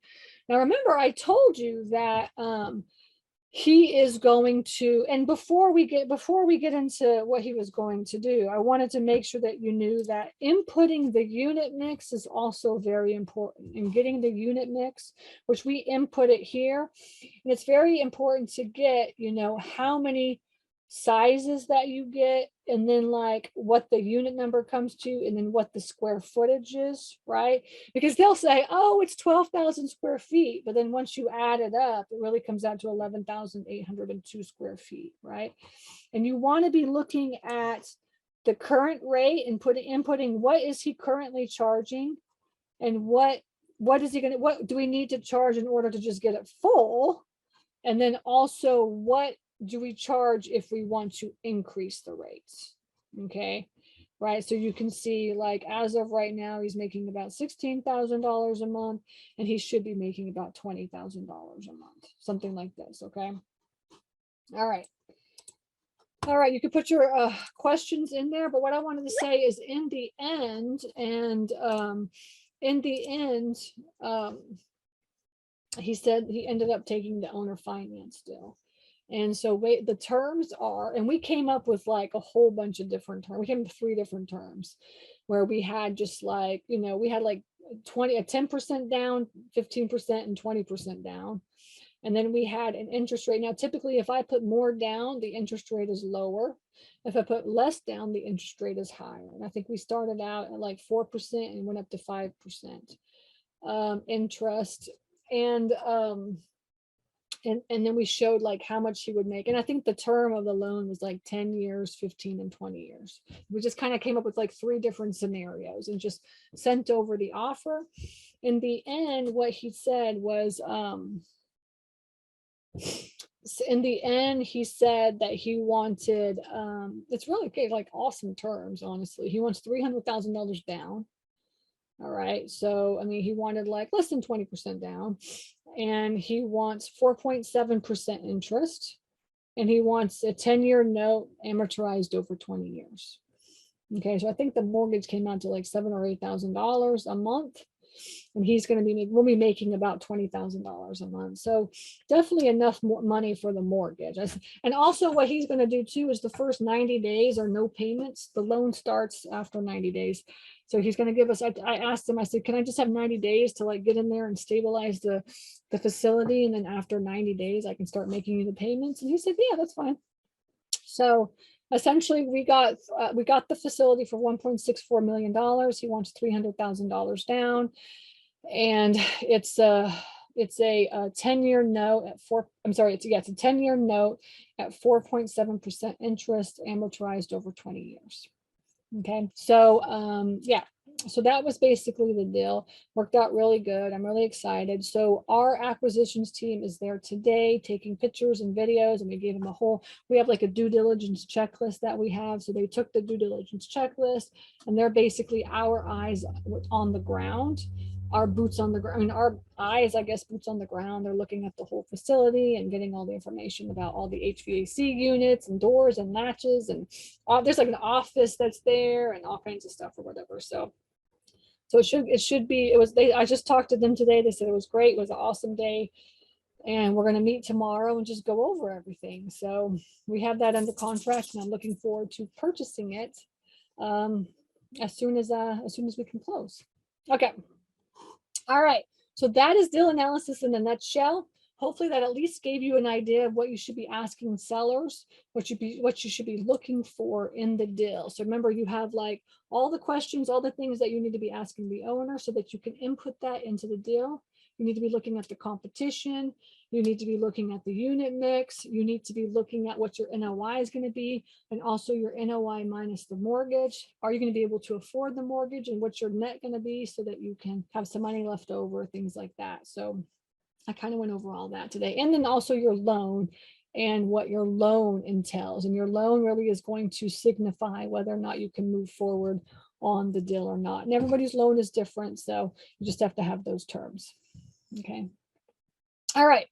Now, remember, I told you that he is going to, and before we get into what he was going to do, I wanted to make sure that you knew that inputting the unit mix is also very important. And getting the unit mix, which we input it here, and it's very important to get, how many sizes that you get, and then like what the unit number comes to, and then what the square footage is, right? Because they'll say, oh, it's 12,000 square feet, but then once you add it up, it really comes out to 11,802 square feet, right? And you want to be looking at the current rate and inputting what is he currently charging, and what do we need to charge in order to just get it full, and then also what do we charge if we want to increase the rates? Okay, right. So you can see, like, as of right now, he's making about $16,000 a month, and he should be making about $20,000 a month, something like this. Okay. All right. All right. You can put your questions in there, but what I wanted to say is in the end, he said he ended up taking the owner finance deal. And so the terms are, and we came up with like a whole bunch of different terms. We came up with 3 different terms where we had just like, we had like 10% down, 15% and 20% down. And then we had an interest rate. Now, typically, if I put more down, the interest rate is lower. If I put less down, the interest rate is higher. And I think we started out at like 4% and went up to 5% interest. And then we showed like how much he would make. And I think the term of the loan was like 10 years, 15 and 20 years. We just kind of came up with like 3 different scenarios and just sent over the offer. In the end, what he said was, in the end, he said that he wanted, it's really okay, like awesome terms, honestly. He wants $300,000 down. All right. So, I mean, he wanted like less than 20% down, and he wants 4.7% interest, and he wants a 10-year note amortized over 20 years. Okay. So I think the mortgage came out to like $7,000 or $8,000 a month. And we'll be making about $20,000 a month. So definitely enough money for the mortgage. And also what he's going to do too is the first 90 days are no payments. The loan starts after 90 days. So he's going to give us, I asked him, I said, can I just have 90 days to like get in there and stabilize the facility? And then after 90 days, I can start making you the payments. And he said, yeah, that's fine. So essentially we got the facility for $1.64 million. He wants $300,000 down, and it's a 10-year note at it's a 10-year note at 4.7% interest amortized over 20 years. Okay. So, yeah. So that was basically the deal. Worked out really good. I'm really excited. So our acquisitions team is there today taking pictures and videos, and we gave them we have like a due diligence checklist that we have. So they took the due diligence checklist, and they're basically our eyes on the ground, our boots on the ground. I mean, our eyes, I guess, boots on the ground. They're looking at the whole facility and getting all the information about all the HVAC units and doors and latches, and there's like an office that's there and all kinds of stuff or whatever. So I just talked to them today. They said it was great. It was an awesome day. And we're going to meet tomorrow and just go over everything. So we have that under contract, and I'm looking forward to purchasing it as soon as we can close. Okay. All right. So that is deal analysis in a nutshell. Hopefully that at least gave you an idea of what you should be asking sellers, what you should be looking for in the deal. So remember, you have like all the questions, all the things that you need to be asking the owner so that you can input that into the deal. You need to be looking at the competition. You need to be looking at the unit mix. You need to be looking at what your NOI is going to be, and also your NOI minus the mortgage. Are you going to be able to afford the mortgage, and what's your net going to be so that you can have some money left over, things like that. So I kind of went over all that today. And then also your loan and what your loan entails. And your loan really is going to signify whether or not you can move forward on the deal or not. And everybody's loan is different. So you just have to have those terms. Okay. All right.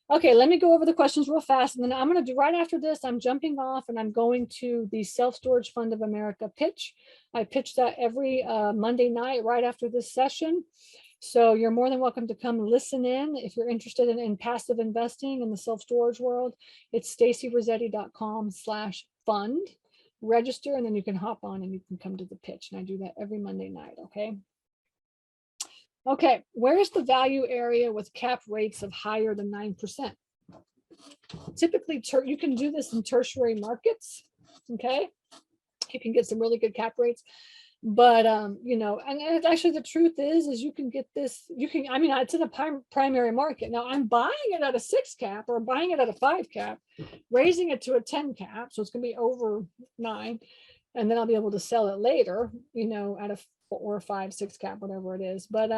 Okay, let me go over the questions real fast. And then I'm going to do right after this, I'm jumping off and I'm going to the Self-Storage Fund of America pitch. I pitch that every Monday night right after this session. So you're more than welcome to come listen in if you're interested in passive investing in the self-storage world. It's stacyrossetti.com/fund. Register, and then you can hop on and you can come to the pitch. And I do that every Monday night. Okay. Okay, where's the value area with cap rates of higher than 9%? Typically, you can do this in tertiary markets. Okay, you can get some really good cap rates. But and actually the truth is you can get this, I mean, it's in a primary market. Now I'm buying it at a 6 cap or buying it at a 5 cap, raising it to a 10 cap. So it's going to be over 9. And then I'll be able to sell it later, at a 4 or 5, 6 cap, whatever it is. But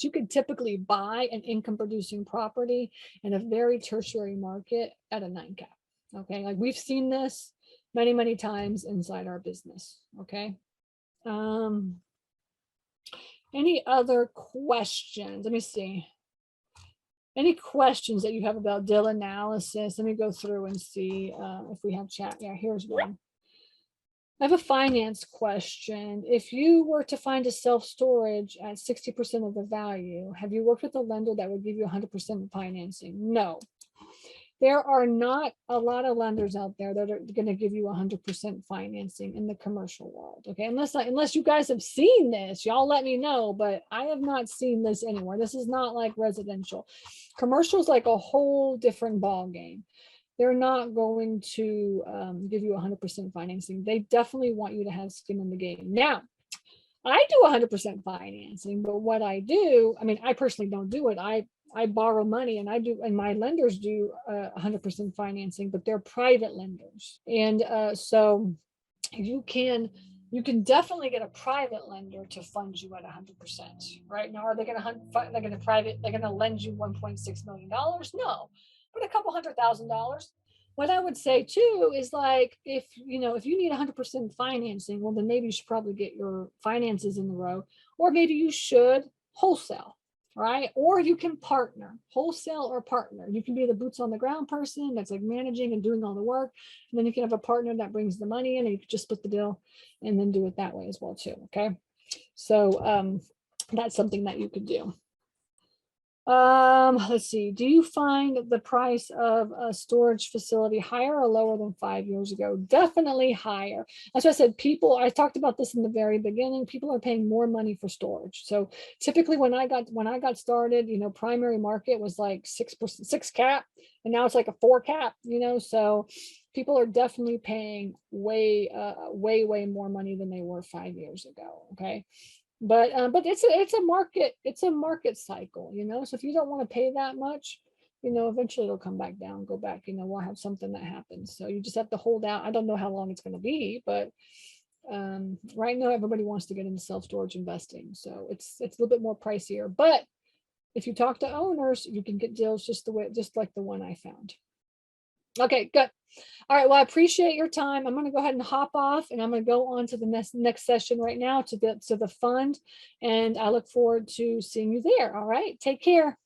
you could typically buy an income producing property in a very tertiary market at a 9 cap. Okay. Like we've seen this many, many times inside our business. Okay. Any other questions? Let me see. Any questions that you have about deal analysis? Let me go through and see if we have chat. Yeah, here's one. I have a finance question. If you were to find a self-storage at 60% of the value, have you worked with a lender that would give you 100% financing? No. There are not a lot of lenders out there that are going to give you 100% financing in the commercial world. Okay, unless you guys have seen this, y'all let me know. But I have not seen this anywhere. This is not like residential. Commercial is like a whole different ball game. They're not going to give you 100% financing. They definitely want you to have skin in the game. Now, I do 100% financing, but what I do, I mean, I personally don't do it. I borrow money and my lenders do 100% financing, but they're private lenders. And so you can definitely get a private lender to fund you at 100%, right? Now, are they going to lend you $1.6 million? No, but a couple $100,000. What I would say too is like, if you need 100% financing, well, then maybe you should probably get your finances in the row, or maybe you should wholesale. Right? Or you can partner, wholesale or partner. You can be the boots on the ground person that's like managing and doing all the work. And then you can have a partner that brings the money in, and you can just split the deal and then do it that way as well too. Okay. So that's something that you could do. Let's see. Do you find the price of a storage facility higher or lower than 5 years ago? Definitely higher. As I said, I talked about this in the very beginning, people are paying more money for storage. So typically when I got started, primary market was like 6%, 6 cap, and now it's like a 4 cap, so people are definitely paying way more money than they were 5 years ago. Okay. But it's a market cycle, so if you don't want to pay that much, eventually it'll come back down, go back, we'll have something that happens. So you just have to hold out. I don't know how long it's going to be, but Right now, everybody wants to get into self-storage investing, so it's a little bit more pricier. But if you talk to owners, you can get deals just like the one I found. Okay, good. All right. Well, I appreciate your time. I'm going to go ahead and hop off, and I'm going to go on to the next session right now to the fund, and I look forward to seeing you there. All right. Take care.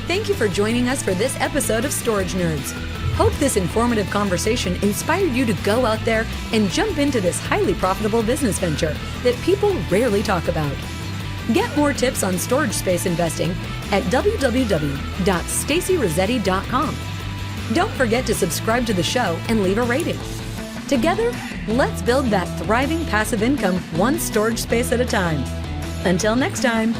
Thank you for joining us for this episode of Storage Nerds. Hope this informative conversation inspired you to go out there and jump into this highly profitable business venture that people rarely talk about. Get more tips on storage space investing at www.stacyrossetti.com. Don't forget to subscribe to the show and leave a rating. Together, let's build that thriving passive income one storage space at a time. Until next time.